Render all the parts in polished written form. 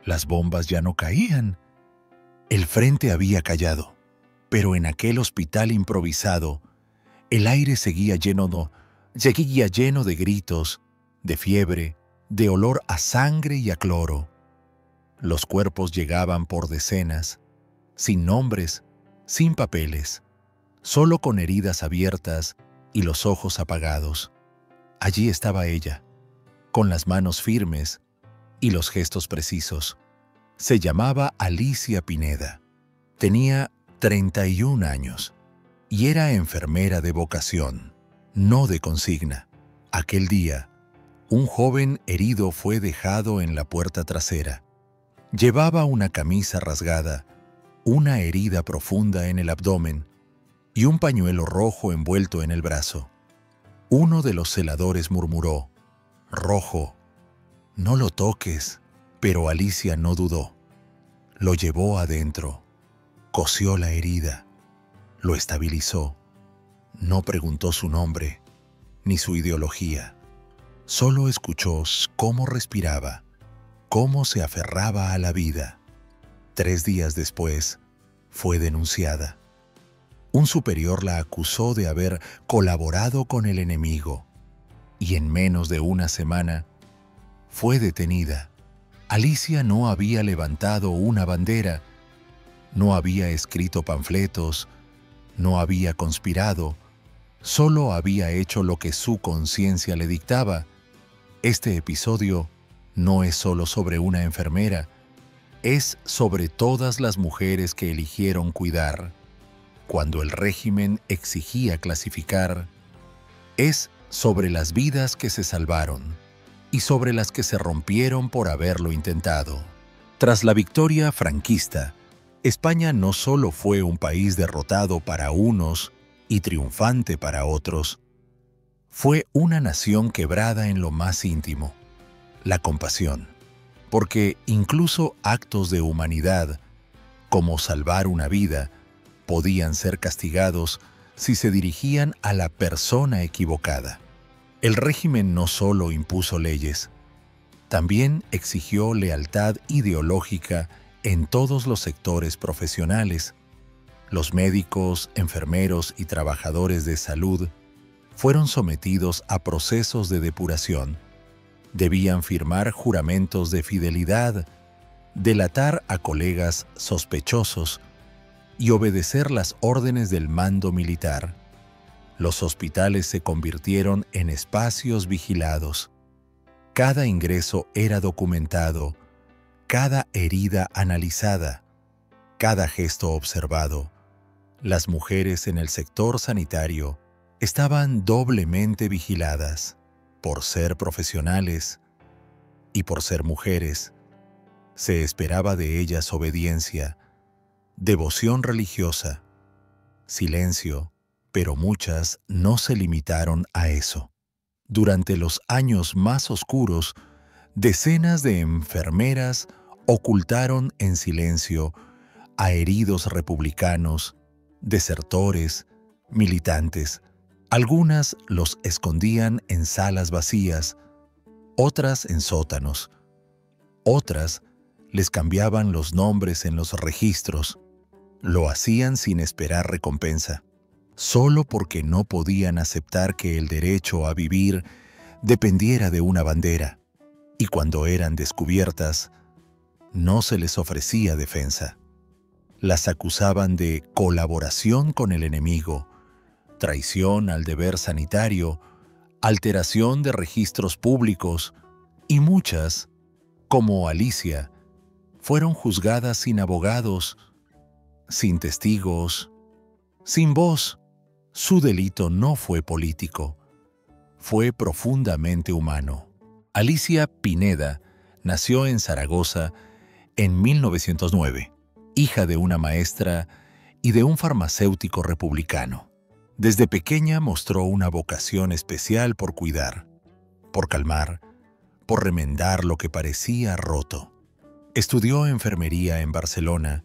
Las bombas ya no caían. El frente había callado, pero en aquel hospital improvisado, el aire seguía lleno de gritos, de fiebre, de olor a sangre y a cloro. Los cuerpos llegaban por decenas, sin nombres, sin papeles, solo con heridas abiertas y los ojos apagados. Allí estaba ella, con las manos firmes y los gestos precisos. Se llamaba Alicia Pineda. Tenía 31 años y era enfermera de vocación, no de consigna. Aquel día, un joven herido fue dejado en la puerta trasera. Llevaba una camisa rasgada, una herida profunda en el abdomen y un pañuelo rojo envuelto en el brazo. Uno de los celadores murmuró: «Rojo, no lo toques», pero Alicia no dudó. Lo llevó adentro, cosió la herida, lo estabilizó. No preguntó su nombre ni su ideología. Solo escuchó cómo respiraba, cómo se aferraba a la vida. 3 días después, fue denunciada. Un superior la acusó de haber colaborado con el enemigo y en menos de una semana fue detenida. Alicia no había levantado una bandera, no había escrito panfletos, no había conspirado, solo había hecho lo que su conciencia le dictaba. Este episodio no es solo sobre una enfermera, es sobre todas las mujeres que eligieron cuidar cuando el régimen exigía clasificar. Es sobre las vidas que se salvaron y sobre las que se rompieron por haberlo intentado. Tras la victoria franquista, España no solo fue un país derrotado para unos y triunfante para otros, fue una nación quebrada en lo más íntimo, la compasión, porque incluso actos de humanidad, como salvar una vida, podían ser castigados si se dirigían a la persona equivocada. El régimen no solo impuso leyes, también exigió lealtad ideológica en todos los sectores profesionales. Los médicos, enfermeros y trabajadores de salud fueron sometidos a procesos de depuración. Debían firmar juramentos de fidelidad, delatar a colegas sospechosos y obedecer las órdenes del mando militar. Los hospitales se convirtieron en espacios vigilados. Cada ingreso era documentado, cada herida analizada, cada gesto observado. Las mujeres en el sector sanitario estaban doblemente vigiladas por ser profesionales y por ser mujeres. Se esperaba de ellas obediencia, devoción religiosa, silencio, pero muchas no se limitaron a eso. Durante los años más oscuros, decenas de enfermeras ocultaron en silencio a heridos republicanos, desertores, militantes. Algunas los escondían en salas vacías, otras en sótanos. Otras les cambiaban los nombres en los registros. Lo hacían sin esperar recompensa, solo porque no podían aceptar que el derecho a vivir dependiera de una bandera. Y cuando eran descubiertas, no se les ofrecía defensa. Las acusaban de colaboración con el enemigo, traición al deber sanitario, alteración de registros públicos, y muchas, como Alicia, fueron juzgadas sin abogados, sin testigos, sin voz. Su delito no fue político, fue profundamente humano. Alicia Pineda nació en Zaragoza en 1909, hija de una maestra y de un farmacéutico republicano. Desde pequeña mostró una vocación especial por cuidar, por calmar, por remendar lo que parecía roto. Estudió enfermería en Barcelona,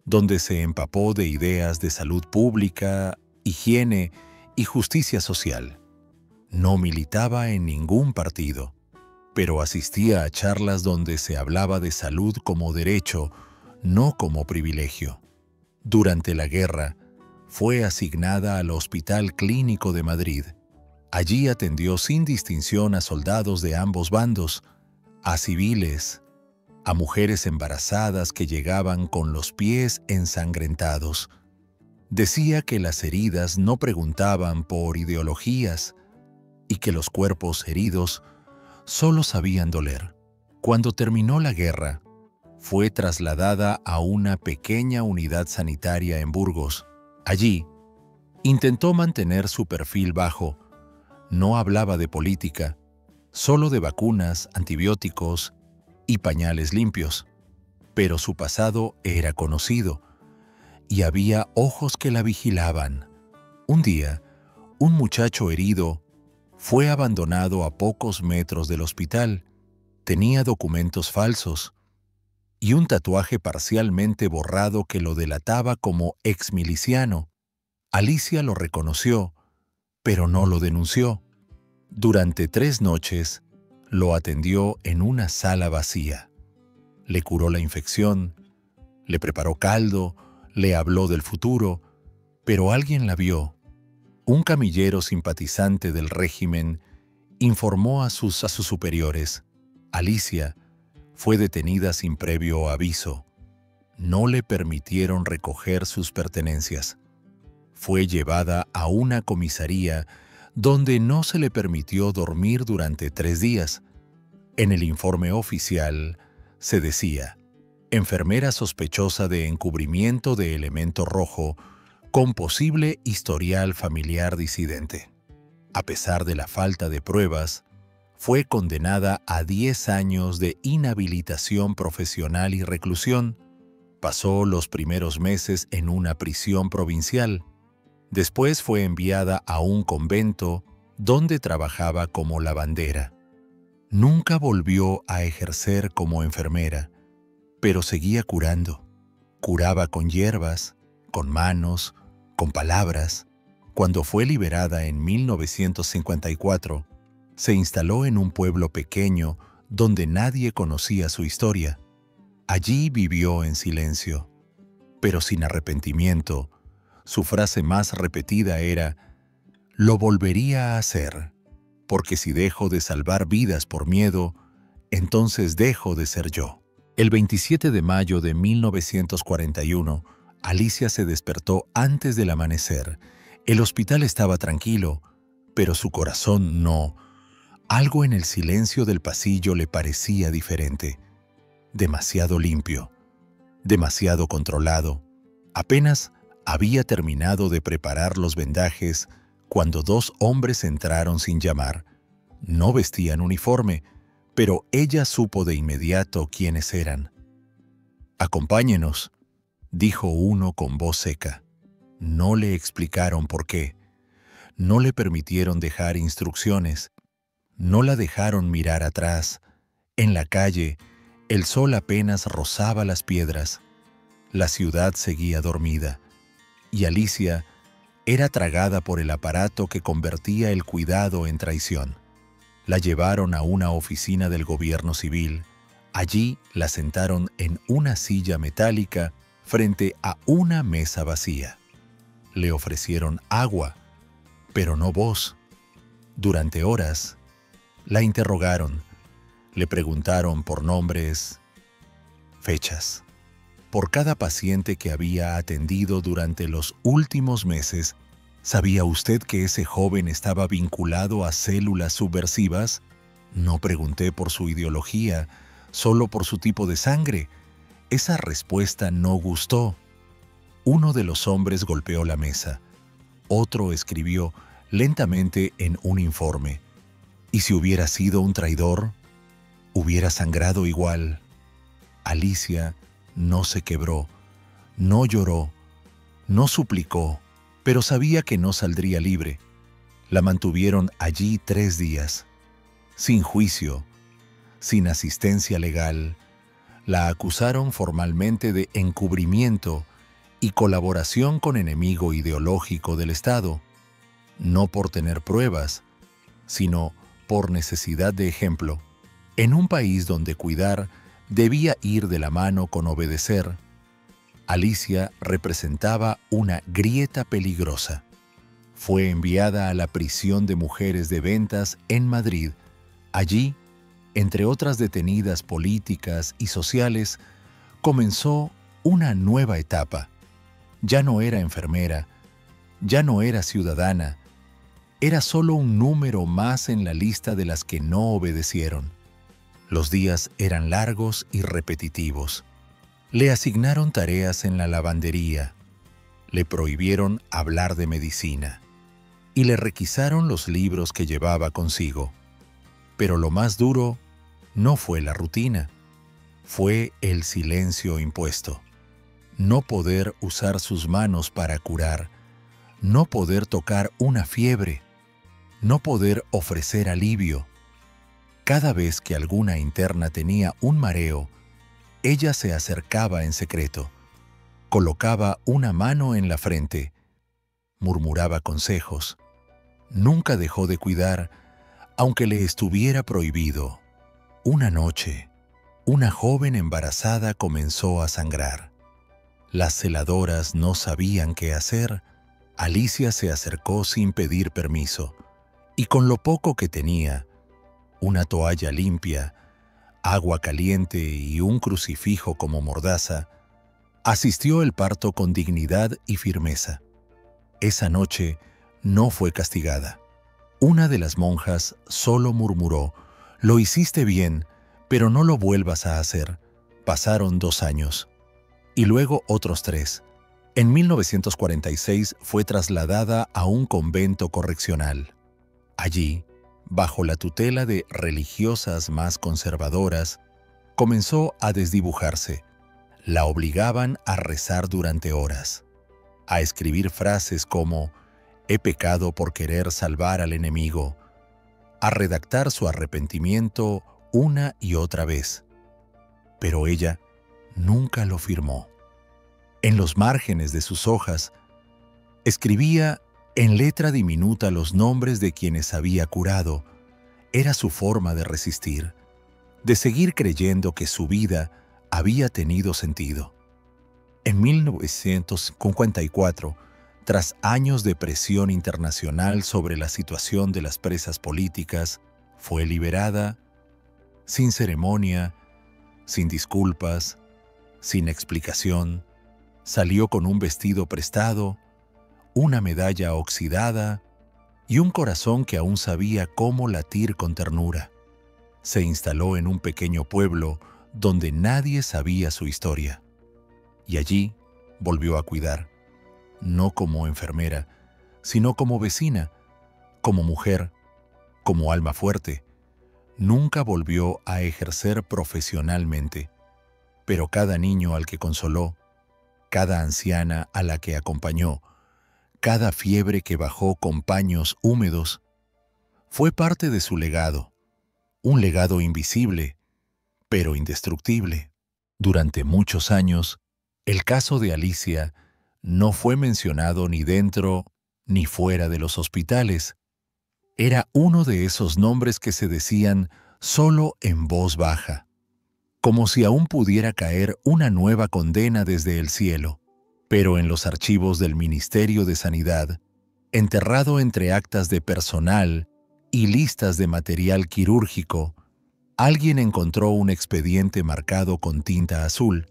donde se empapó de ideas de salud pública, higiene y justicia social. No militaba en ningún partido. pero asistía a charlas donde se hablaba de salud como derecho, no como privilegio. Durante la guerra, fue asignada al Hospital Clínico de Madrid. Allí atendió sin distinción a soldados de ambos bandos, a civiles, a mujeres embarazadas que llegaban con los pies ensangrentados. Decía que las heridas no preguntaban por ideologías y que los cuerpos heridos solo sabían doler. Cuando terminó la guerra, fue trasladada a una pequeña unidad sanitaria en Burgos. Allí, intentó mantener su perfil bajo. No hablaba de política, solo de vacunas, antibióticos y pañales limpios. Pero su pasado era conocido y había ojos que la vigilaban. Un día, un muchacho herido fue abandonado a pocos metros del hospital. Tenía documentos falsos y un tatuaje parcialmente borrado que lo delataba como exmiliciano. Alicia lo reconoció, pero no lo denunció. Durante 3 noches, lo atendió en una sala vacía. Le curó la infección, le preparó caldo, le habló del futuro, pero alguien la vio. Un camillero simpatizante del régimen informó a sus superiores. Alicia fue detenida sin previo aviso. No le permitieron recoger sus pertenencias. Fue llevada a una comisaría donde no se le permitió dormir durante 3 días. En el informe oficial se decía: enfermera sospechosa de encubrimiento de elemento rojo con posible historial familiar disidente. A pesar de la falta de pruebas, fue condenada a 10 años de inhabilitación profesional y reclusión. Pasó los primeros meses en una prisión provincial. Después fue enviada a un convento donde trabajaba como lavandera. Nunca volvió a ejercer como enfermera, pero seguía curando. Curaba con hierbas, con manos, con palabras. Cuando fue liberada en 1954, se instaló en un pueblo pequeño donde nadie conocía su historia. Allí vivió en silencio, pero sin arrepentimiento. Su frase más repetida era: «Lo volvería a hacer, porque si dejo de salvar vidas por miedo, entonces dejo de ser yo». El 27 de mayo de 1941, Alicia se despertó antes del amanecer. El hospital estaba tranquilo, pero su corazón no. Algo en el silencio del pasillo le parecía diferente. Demasiado limpio, demasiado controlado. Apenas había terminado de preparar los vendajes cuando 2 hombres entraron sin llamar. No vestían uniforme, pero ella supo de inmediato quiénes eran. «Acompáñenos», dijo uno con voz seca. No le explicaron por qué. No le permitieron dejar instrucciones. No la dejaron mirar atrás. En la calle, el sol apenas rozaba las piedras. La ciudad seguía dormida, y Alicia era tragada por el aparato que convertía el cuidado en traición. La llevaron a una oficina del gobierno civil. Allí la sentaron en una silla metálica frente a una mesa vacía. Le ofrecieron agua, pero no voz. Durante horas, la interrogaron. Le preguntaron por nombres, fechas. Por cada paciente que había atendido durante los últimos meses. ¿Sabía usted que ese joven estaba vinculado a células subversivas? No pregunté por su ideología, solo por su tipo de sangre. Esa respuesta no gustó. Uno de los hombres golpeó la mesa. Otro escribió lentamente en un informe: ¿y si hubiera sido un traidor? ¿Hubiera sangrado igual? Alicia no se quebró, no lloró, no suplicó, pero sabía que no saldría libre. La mantuvieron allí 3 días, sin juicio, sin asistencia legal. La acusaron formalmente de encubrimiento y colaboración con enemigo ideológico del Estado, no por tener pruebas, sino por necesidad de ejemplo. En un país donde cuidar debía ir de la mano con obedecer, Alicia representaba una grieta peligrosa. Fue enviada a la prisión de mujeres de ventas en Madrid. Allí, entre otras detenidas políticas y sociales, comenzó una nueva etapa. Ya no era enfermera, ya no era ciudadana, era solo un número más en la lista de las que no obedecieron. Los días eran largos y repetitivos. Le asignaron tareas en la lavandería, le prohibieron hablar de medicina y le requisaron los libros que llevaba consigo. Pero lo más duro no fue la rutina, fue el silencio impuesto. No poder usar sus manos para curar, no poder tocar una fiebre, no poder ofrecer alivio. Cada vez que alguna interna tenía un mareo, ella se acercaba en secreto, colocaba una mano en la frente, murmuraba consejos. Nunca dejó de cuidar, aunque le estuviera prohibido. Una noche, una joven embarazada comenzó a sangrar. Las celadoras no sabían qué hacer. Alicia se acercó sin pedir permiso, y con lo poco que tenía, una toalla limpia, agua caliente y un crucifijo como mordaza, asistió el parto con dignidad y firmeza. Esa noche no fue castigada. Una de las monjas solo murmuró: «Lo hiciste bien, pero no lo vuelvas a hacer». Pasaron 2 años, y luego otros 3. En 1946 fue trasladada a un convento correccional. Allí, bajo la tutela de religiosas más conservadoras, comenzó a desdibujarse. La obligaban a rezar durante horas, a escribir frases como «he pecado por querer salvar al enemigo», a redactar su arrepentimiento una y otra vez. Pero ella nunca lo firmó. En los márgenes de sus hojas, escribía en letra diminuta los nombres de quienes había curado. Era su forma de resistir, de seguir creyendo que su vida había tenido sentido. En 1954, tras años de presión internacional sobre la situación de las presas políticas, fue liberada sin ceremonia, sin disculpas, sin explicación. Salió con un vestido prestado, una medalla oxidada y un corazón que aún sabía cómo latir con ternura. Se instaló en un pequeño pueblo donde nadie sabía su historia. Y allí volvió a cuidar, no como enfermera, sino como vecina, como mujer, como alma fuerte. Nunca volvió a ejercer profesionalmente, pero cada niño al que consoló, cada anciana a la que acompañó, cada fiebre que bajó con paños húmedos, fue parte de su legado, un legado invisible, pero indestructible. Durante muchos años, el caso de Alicia no fue mencionado ni dentro ni fuera de los hospitales. Era uno de esos nombres que se decían solo en voz baja, como si aún pudiera caer una nueva condena desde el cielo. Pero en los archivos del Ministerio de Sanidad, enterrado entre actas de personal y listas de material quirúrgico, alguien encontró un expediente marcado con tinta azul.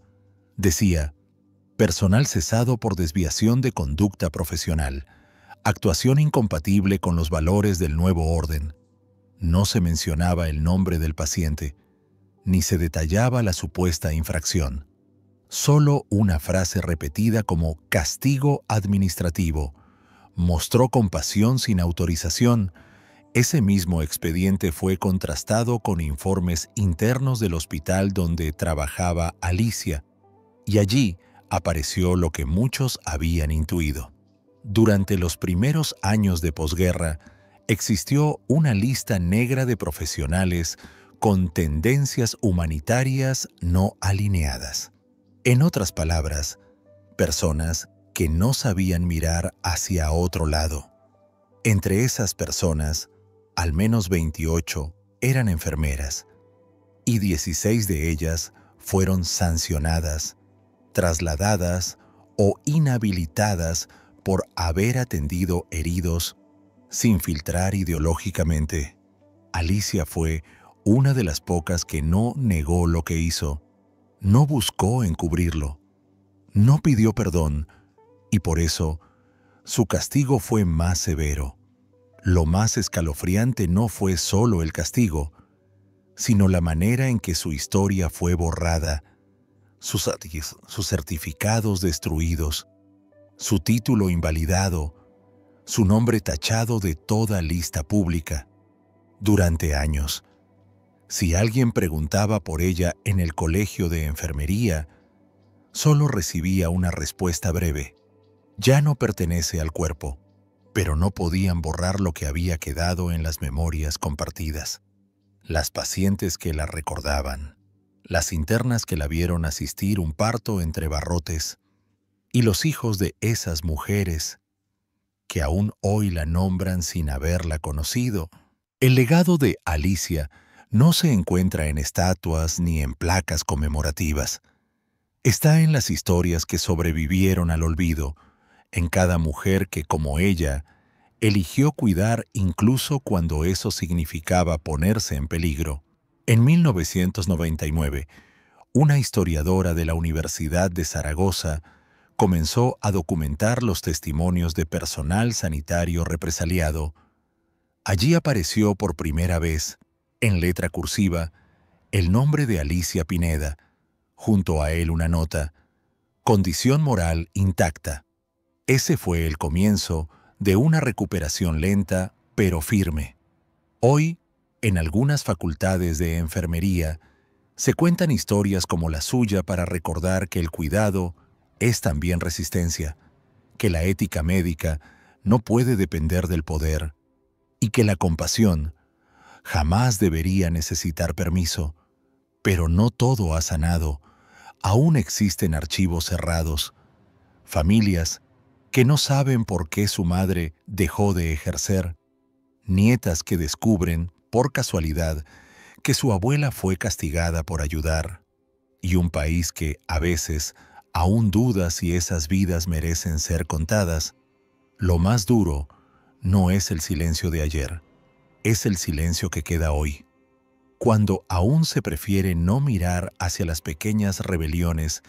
Decía: personal cesado por desviación de conducta profesional, actuación incompatible con los valores del nuevo orden. No se mencionaba el nombre del paciente, ni se detallaba la supuesta infracción. Solo una frase repetida como castigo administrativo. Mostró compasión sin autorización. Ese mismo expediente fue contrastado con informes internos del hospital donde trabajaba Alicia, y allí apareció lo que muchos habían intuido. Durante los primeros años de posguerra, existió una lista negra de profesionales con tendencias humanitarias no alineadas. En otras palabras, personas que no sabían mirar hacia otro lado. Entre esas personas, al menos 28 eran enfermeras, y 16 de ellas fueron sancionadas, trasladadas o inhabilitadas por haber atendido heridos sin filtrar ideológicamente. Alicia fue una de las pocas que no negó lo que hizo, no buscó encubrirlo, no pidió perdón y por eso su castigo fue más severo. Lo más escalofriante no fue solo el castigo, sino la manera en que su historia fue borrada, sus certificados destruidos, su título invalidado, su nombre tachado de toda lista pública. Durante años, si alguien preguntaba por ella en el colegio de enfermería, solo recibía una respuesta breve: ya no pertenece al cuerpo, pero no podían borrar lo que había quedado en las memorias compartidas. Las pacientes que la recordaban, las internas que la vieron asistir un parto entre barrotes, y los hijos de esas mujeres que aún hoy la nombran sin haberla conocido. El legado de Alicia no se encuentra en estatuas ni en placas conmemorativas. Está en las historias que sobrevivieron al olvido, en cada mujer que, como ella, eligió cuidar incluso cuando eso significaba ponerse en peligro. En 1999, una historiadora de la Universidad de Zaragoza comenzó a documentar los testimonios de personal sanitario represaliado. Allí apareció por primera vez, en letra cursiva, el nombre de Alicia Pineda, junto a él una nota: condición moral intacta. Ese fue el comienzo de una recuperación lenta pero firme. Hoy, en algunas facultades de enfermería, se cuentan historias como la suya para recordar que el cuidado es también resistencia, que la ética médica no puede depender del poder y que la compasión jamás debería necesitar permiso. Pero no todo ha sanado. Aún existen archivos cerrados, familias que no saben por qué su madre dejó de ejercer, nietas que descubren, por casualidad, que su abuela fue castigada por ayudar, y un país que, a veces, aún duda si esas vidas merecen ser contadas. Lo más duro no es el silencio de ayer, es el silencio que queda hoy, cuando aún se prefiere no mirar hacia las pequeñas rebeliones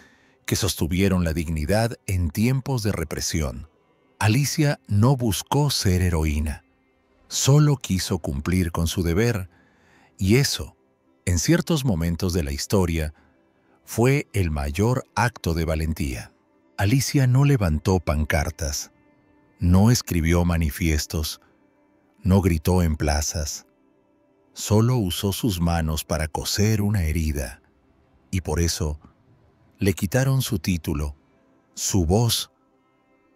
que sostuvieron la dignidad en tiempos de represión. Alicia no buscó ser heroína, solo quiso cumplir con su deber, y eso, en ciertos momentos de la historia, fue el mayor acto de valentía. Alicia no levantó pancartas, no escribió manifiestos, no gritó en plazas, solo usó sus manos para coser una herida, y por eso le quitaron su título, su voz,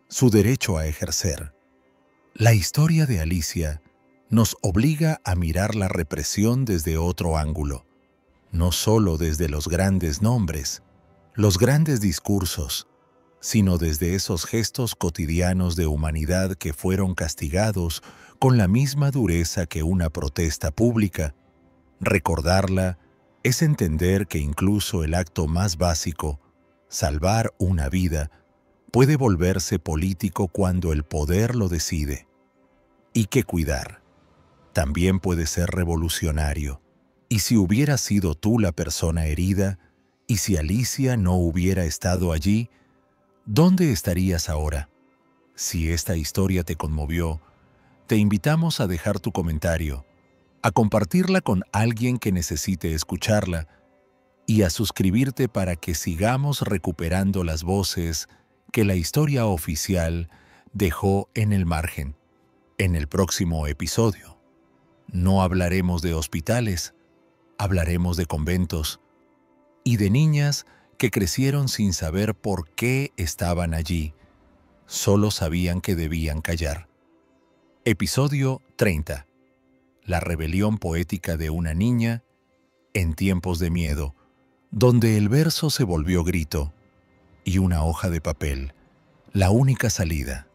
su derecho a ejercer. La historia de Alicia nos obliga a mirar la represión desde otro ángulo, no solo desde los grandes nombres, los grandes discursos, sino desde esos gestos cotidianos de humanidad que fueron castigados con la misma dureza que una protesta pública. Recordarla es entender que incluso el acto más básico, salvar una vida, puede volverse político cuando el poder lo decide, y que cuidar también puede ser revolucionario. Y si hubiera sido tú la persona herida, y si Alicia no hubiera estado allí, ¿dónde estarías ahora? Si esta historia te conmovió, te invitamos a dejar tu comentario, a compartirla con alguien que necesite escucharla y a suscribirte para que sigamos recuperando las voces que la historia oficial dejó en el margen. En el próximo episodio, no hablaremos de hospitales, hablaremos de conventos y de niñas que crecieron sin saber por qué estaban allí, solo sabían que debían callar. Episodio 30. La rebelión poética de una niña en tiempos de miedo, donde el verso se volvió grito y una hoja de papel, la única salida.